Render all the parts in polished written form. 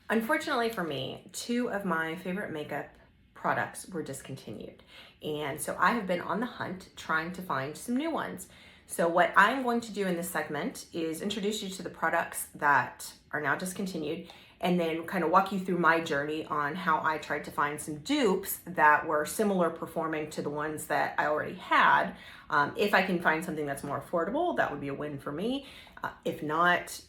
Unfortunately for me, two of my favorite makeup products were discontinued. And so I have been on the hunt trying to find some new ones. So what I'm going to do in this segment is introduce you to the products that are now discontinued and then kind of walk you through my journey on how I tried to find some dupes that were similar performing to the ones that I already had. If I can find something that's more affordable, that would be a win for me. If not,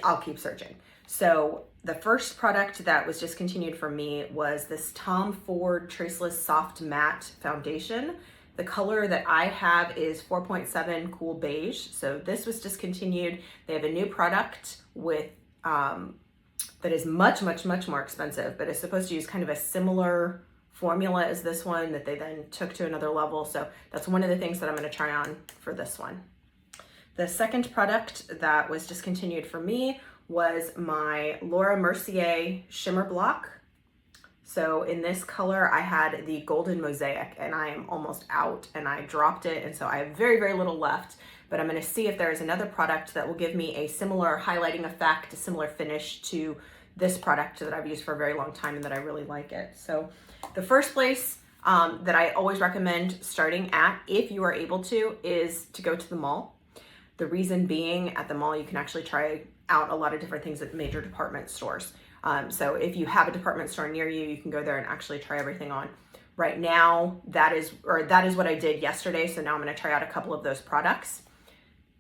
I'll keep searching. So the first product that was discontinued for me was this Tom Ford Traceless Soft Matte Foundation. The color that I have is 4.7 Cool Beige. So this was discontinued. They have a new product with that is much more expensive, but is supposed to use kind of a similar formula as this one that they then took to another level. So that's one of the things that I'm going to try on for this one. The second product that was discontinued for me was my Laura Mercier Shimmer Bloc. So in this color, I had the Golden Mosaic and I am almost out and I dropped it. And so I have very little left, but I'm gonna see if there is another product that will give me a similar highlighting effect, a similar finish to this product that I've used for a very long time and that I really like it. So the first place that I always recommend starting at, if you are able to, is to go to the mall. The reason being, at the mall, you can actually try out a lot of different things at major department stores. So if you have a department store near you, you can go there and actually try everything on. Right now, that is what I did yesterday. So now I'm going to try out a couple of those products.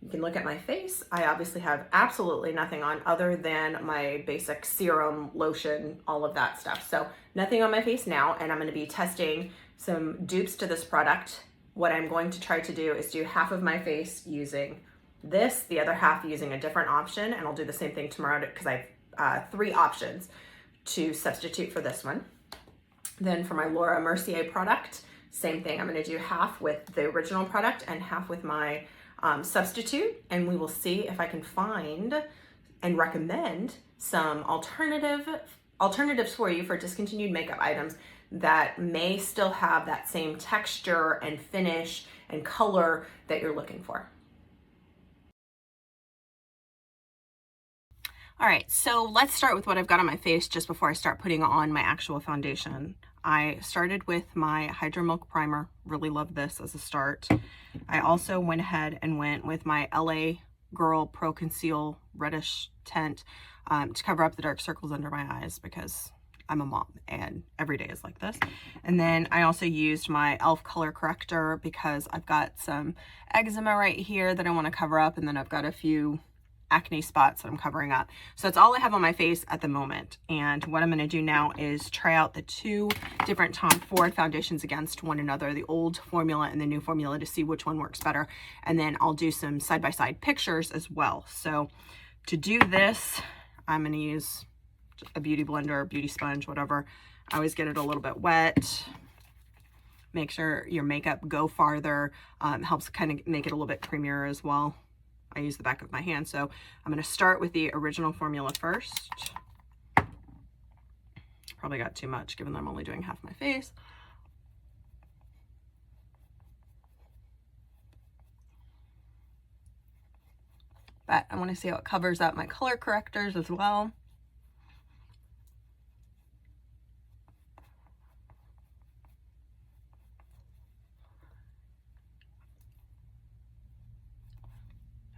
You can look at my face. I obviously have absolutely nothing on other than my basic serum, lotion, all of that stuff. So nothing on my face now, and I'm going to be testing some dupes to this product. What I'm going to try to do is do half of my face using this, the other half using a different option, and I'll do the same thing tomorrow because I have 3 options to substitute for this one. Then for my Laura Mercier product, same thing. I'm going to do half with the original product and half with my substitute, and we will see if I can find and recommend some alternatives for you for discontinued makeup items that may still have that same texture and finish and color that you're looking for. All right, so let's start with what I've got on my face just before I start putting on my actual foundation. I started with my Hydro Milk Primer. Really love this as a start. I also went ahead and went with my LA Girl Pro Conceal Reddish Tint to cover up the dark circles under my eyes because I'm a mom and every day is like this. And then I also used my e.l.f. color corrector because I've got some eczema right here that I want to cover up, and then I've got a few acne spots that I'm covering up. So that's all I have on my face at the moment. And what I'm going to do now is try out the 2 different Tom Ford foundations against one another, the old formula and the new formula, to see which one works better. And then I'll do some side-by-side pictures as well. So to do this, I'm going to use a beauty blender, beauty sponge, whatever. I always get it a little bit wet. Make sure your makeup go farther. Helps kind of make it a little bit creamier as well. I use the back of my hand. So I'm going to start with the original formula first. Probably got too much given that I'm only doing half my face. But I want to see how it covers up my color correctors as well.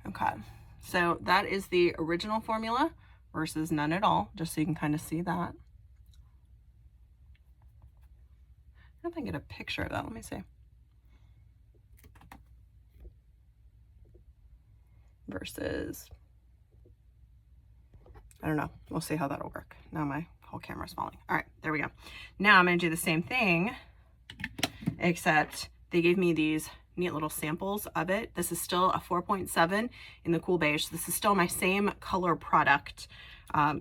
Okay, so that is the original formula versus none at all, just so you can kind of see that. I don't know if I can get a picture of that. Let me see. Versus, I don't know. We'll see how that'll work. Now my whole camera's falling. All right, there we go. Now I'm going to do the same thing, except they gave me these neat little samples of it. This is still a 4.7 in the Cool Beige. This is still my same color product,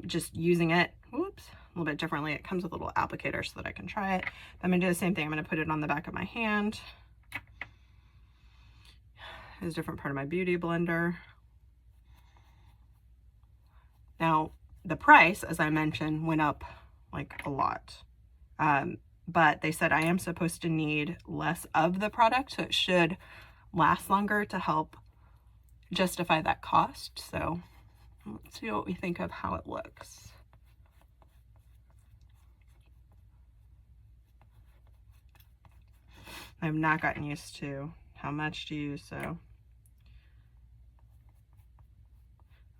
just using it, whoops, a little bit differently. It comes with a little applicator so that I can try it. I'm gonna do the same thing. I'm gonna put it on the back of my hand. Here's a different part of my beauty blender. Now, the price, as I mentioned, went up like a lot. But they said I am supposed to need less of the product, so it should last longer to help justify that cost. So let's see what we think of how it looks. I have not gotten used to how much to use, so.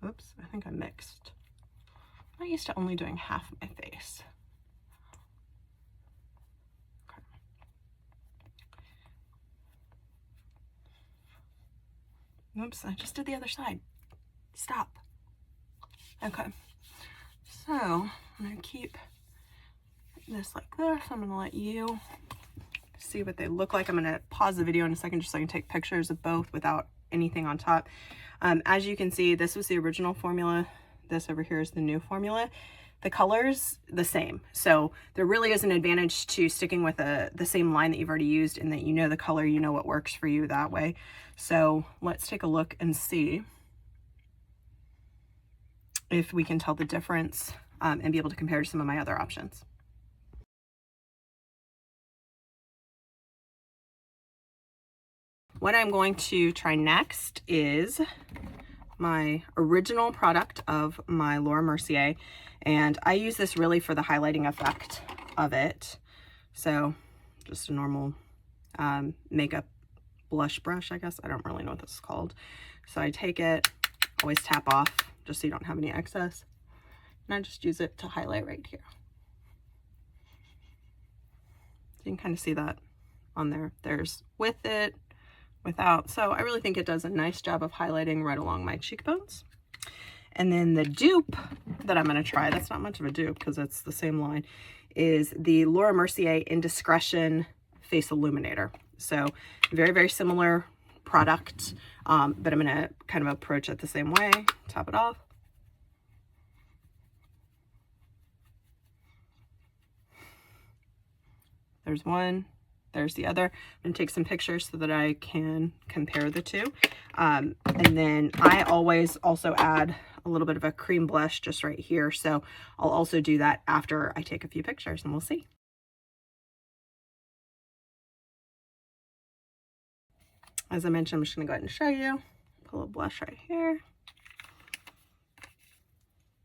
Oops, I think I mixed. I'm not used to only doing half of my face. Okay. Oops, I just did the other side. Stop. Okay, so I'm gonna keep this like this. I'm gonna let you see what they look like. I'm gonna pause the video in a second just so I can take pictures of both without anything on top. As you can see, this was the original formula. This over here is the new formula. The color's the same. So there really is an advantage to sticking with the same line that you've already used, in that you know the color, you know what works for you that way. So let's take a look and see if we can tell the difference and be able to compare to some of my other options. What I'm going to try next is my original product of my Laura Mercier, and I use this really for the highlighting effect of it. So just a normal makeup blush brush, I guess. I don't really know what this is called. So I take it, always tap off just so you don't have any excess, and I just use it to highlight right here. So you can kind of see that on there. There's with it, without. So I really think it does a nice job of highlighting right along my cheekbones. And then the dupe that I'm going to try, that's not much of a dupe because it's the same line, is the Laura Mercier Indiscretion Face Illuminator. So very, very similar product, but I'm going to kind of approach it the same way. Top it off. There's one. There's the other. I'm going to take some pictures so that I can compare the two. And then I always also add a little bit of a cream blush just right here. So I'll also do that after I take a few pictures, and we'll see. As I mentioned, I'm just going to go ahead and show you. Put a little blush right here.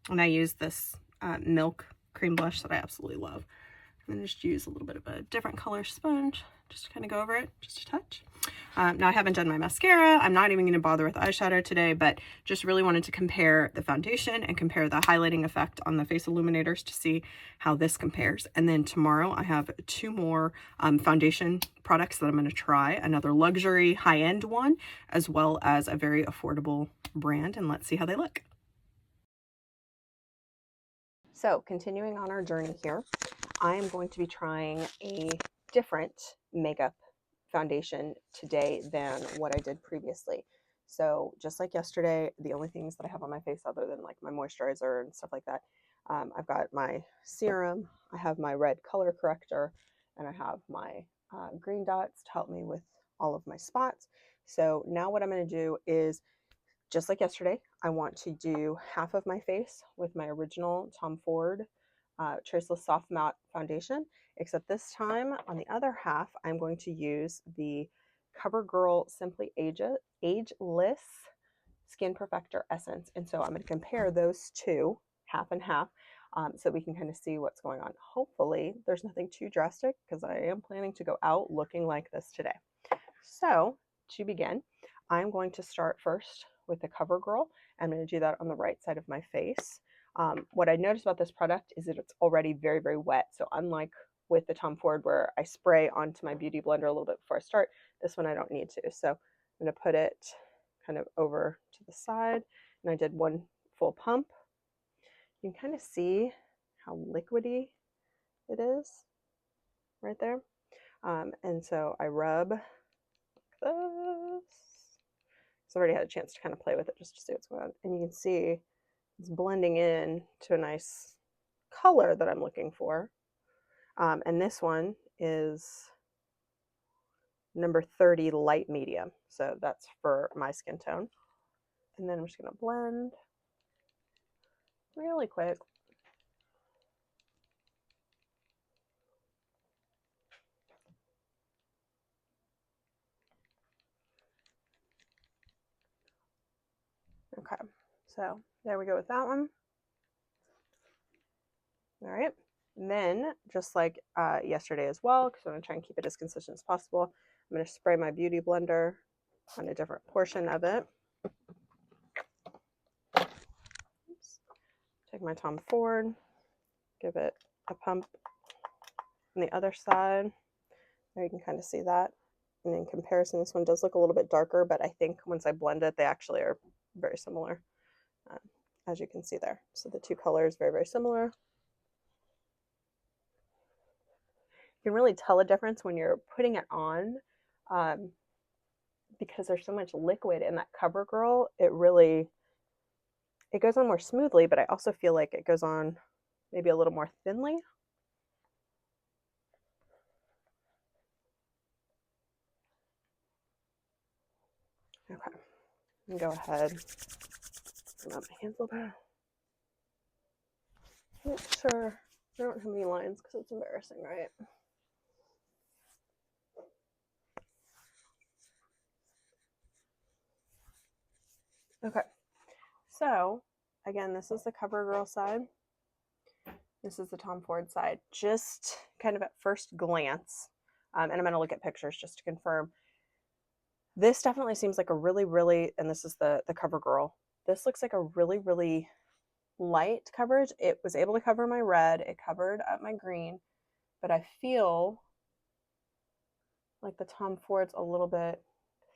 And I use this milk cream blush that I absolutely love. I'm going to just use a little bit of a different color sponge just to kind of go over it, just a touch. Now I haven't done my mascara. I'm not even going to bother with eyeshadow today, but just really wanted to compare the foundation and compare the highlighting effect on the face illuminators to see how this compares. And then tomorrow I have two more foundation products that I'm going to try, another luxury high-end one, as well as a very affordable brand, and let's see how they look. So continuing on our journey here, I am going to be trying a different makeup foundation today than what I did previously. So just like yesterday, the only things that I have on my face other than like my moisturizer and stuff like that, I've got my serum, I have my red color corrector, and I have my green dots to help me with all of my spots. So now what I'm going to do is, just like yesterday, I want to do half of my face with my original Tom Ford Traceless Soft Matte Foundation, except this time on the other half, I'm going to use the CoverGirl Simply Ageless Skin Perfector Essence. And so I'm going to compare those two, half and half, so we can kind of see what's going on. Hopefully there's nothing too drastic because I am planning to go out looking like this today. So to begin, I'm going to start first with the CoverGirl. I'm going to do that on the right side of my face. What I noticed about this product is that it's already very, very wet. So unlike with the Tom Ford where I spray onto my beauty blender a little bit before I start, this one I don't need to. So I'm going to put it kind of over to the side. And I did one full pump. You can kind of see how liquidy it is right there. And so I rub this. So I've already had a chance to kind of play with it just to see what's going on. And you can see it's blending in to a nice color that I'm looking for. And this one is number 30 light medium. So that's for my skin tone. And then I'm just going to blend really quick. Okay, so there we go with that one. All right, and then just like yesterday as well, because I'm going to try and keep it as consistent as possible, I'm going to spray my beauty blender on a different portion of it. Oops. Take my Tom Ford, give it a pump on the other side. There you can kind of see that. And in comparison, this one does look a little bit darker, but I think once I blend it, they actually are very similar, as you can see there. So the two colors very, very similar. You can really tell a difference when you're putting it on, because there's so much liquid in that CoverGirl. It goes on more smoothly, but I also feel like it goes on maybe a little more thinly. Okay, and go ahead. Put my hands a little bit. Make sure I don't have any lines because it's embarrassing, right? Okay, so again, this is the CoverGirl side. This is the Tom Ford side. Just kind of at first glance, and I'm going to look at pictures just to confirm. This definitely seems like a really, and this is the CoverGirl. This looks like a really light coverage. It was able to cover my red. It covered up my green, but I feel like the Tom Ford's a little bit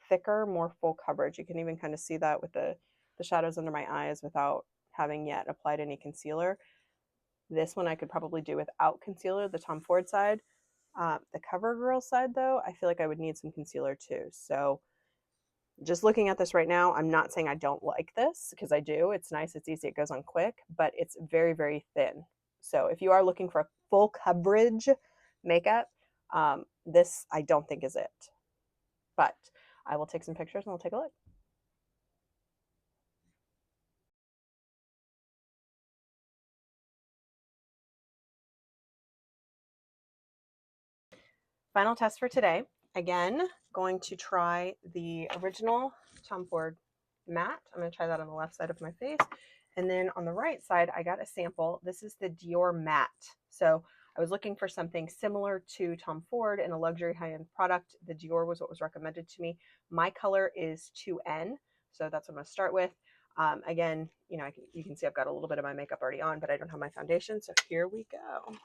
thicker, more full coverage. You can even kind of see that with the shadows under my eyes without having yet applied any concealer. This one I could probably do without concealer, the Tom Ford side. The CoverGirl side, though, I feel like I would need some concealer too. So just looking at this right now, I'm not saying I don't like this, because I do. It's nice, it's easy, it goes on quick, but it's very thin. So if you are looking for a full coverage makeup, this I don't think is it. But I will take some pictures and we'll take a look. Final test for today. Again, going to try the original Tom Ford matte. I'm going to try that on the left side of my face. And then on the right side, I got a sample. This is the Dior matte. So I was looking for something similar to Tom Ford in a luxury high-end product. The Dior was what was recommended to me. My color is 2N, so that's what I'm going to start with. Again, you know, you can see I've got a little bit of my makeup already on, but I don't have my foundation, so here we go.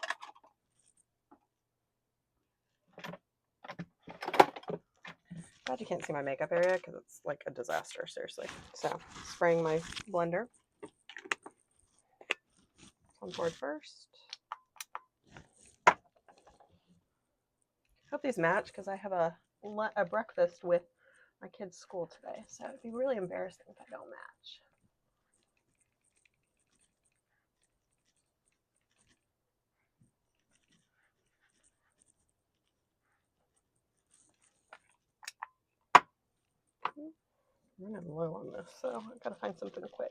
Glad you can't see my makeup area because it's like a disaster, seriously. So, spraying my blender. Tom Ford first. Hope these match because I have a breakfast with my kids' school today, so it'd be really embarrassing if I don't match. I'm running low on this, so I've got to find something quick.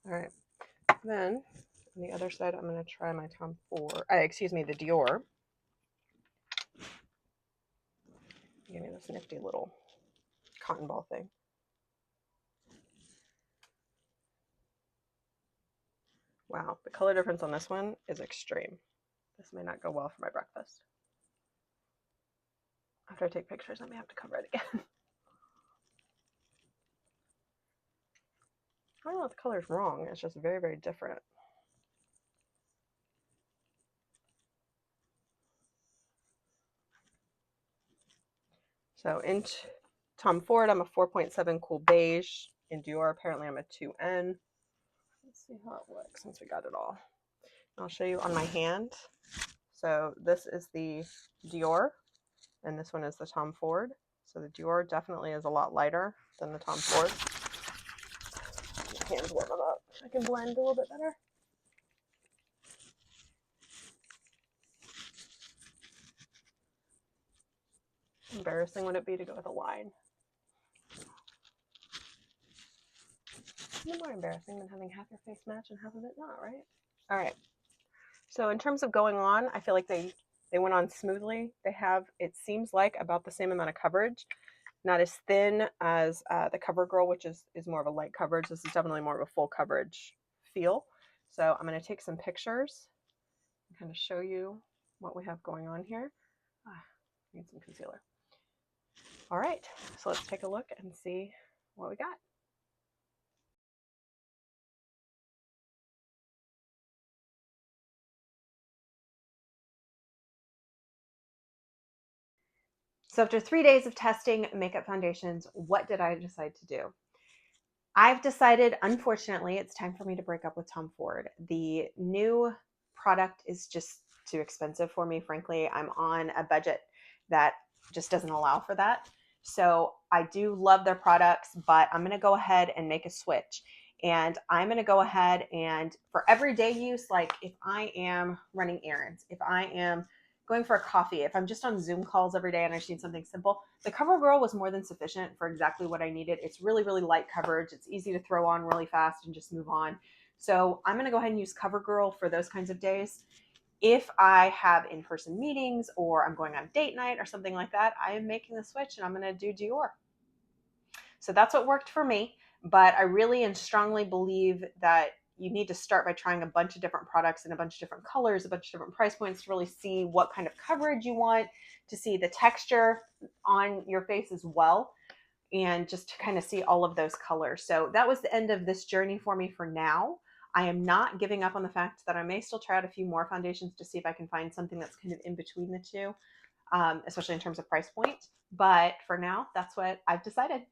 All right, then on the other side, I'm going to try my Tom Ford, the Dior. Give me this nifty little cotton ball thing. Wow, the color difference on this one is extreme. This may not go well for my breakfast. After I take pictures, I may have to cover it again. I don't know if the color's wrong. It's just very different. So in Tom Ford, I'm a 4.7 cool beige. In Dior, apparently I'm a 2N. Let's see how it looks since we got it all. I'll show you on my hand. So this is the Dior, and this one is the Tom Ford. So the Dior definitely is a lot lighter than the Tom Ford. My hands warm up. I can blend a little bit better. Embarrassing would it be to go with a line? No more embarrassing than having half your face match and half of it not, right? All right. So in terms of going on, I feel like they went on smoothly. They have, it seems like, about the same amount of coverage. Not as thin as the CoverGirl, which is more of a light coverage. This is definitely more of a full coverage feel. So I'm going to take some pictures and kind of show you what we have going on here. Need some concealer. All right, so let's take a look and see what we got. So after 3 days of testing makeup foundations, what did I decide to do? I've decided, unfortunately, it's time for me to break up with Tom Ford. The new product is just too expensive for me, frankly. I'm on a budget that just doesn't allow for that. So I do love their products, but I'm going to go ahead and make a switch. And I'm going to go ahead and for everyday use, like if I am running errands, if I am going for a coffee, if I'm just on Zoom calls every day and I just need something simple, the CoverGirl was more than sufficient for exactly what I needed. It's really, really light coverage. It's easy to throw on really fast and just move on. So I'm going to go ahead and use CoverGirl for those kinds of days. If I have in-person meetings or I'm going on date night or something like that, I am making the switch and I'm going to do Dior. So that's what worked for me. But I really and strongly believe that you need to start by trying a bunch of different products in a bunch of different colors, a bunch of different price points to really see what kind of coverage you want, to see the texture on your face as well, and just to kind of see all of those colors. So that was the end of this journey for me for now. I am not giving up on the fact that I may still try out a few more foundations to see if I can find something that's kind of in between the two, especially in terms of price point. But for now, that's what I've decided.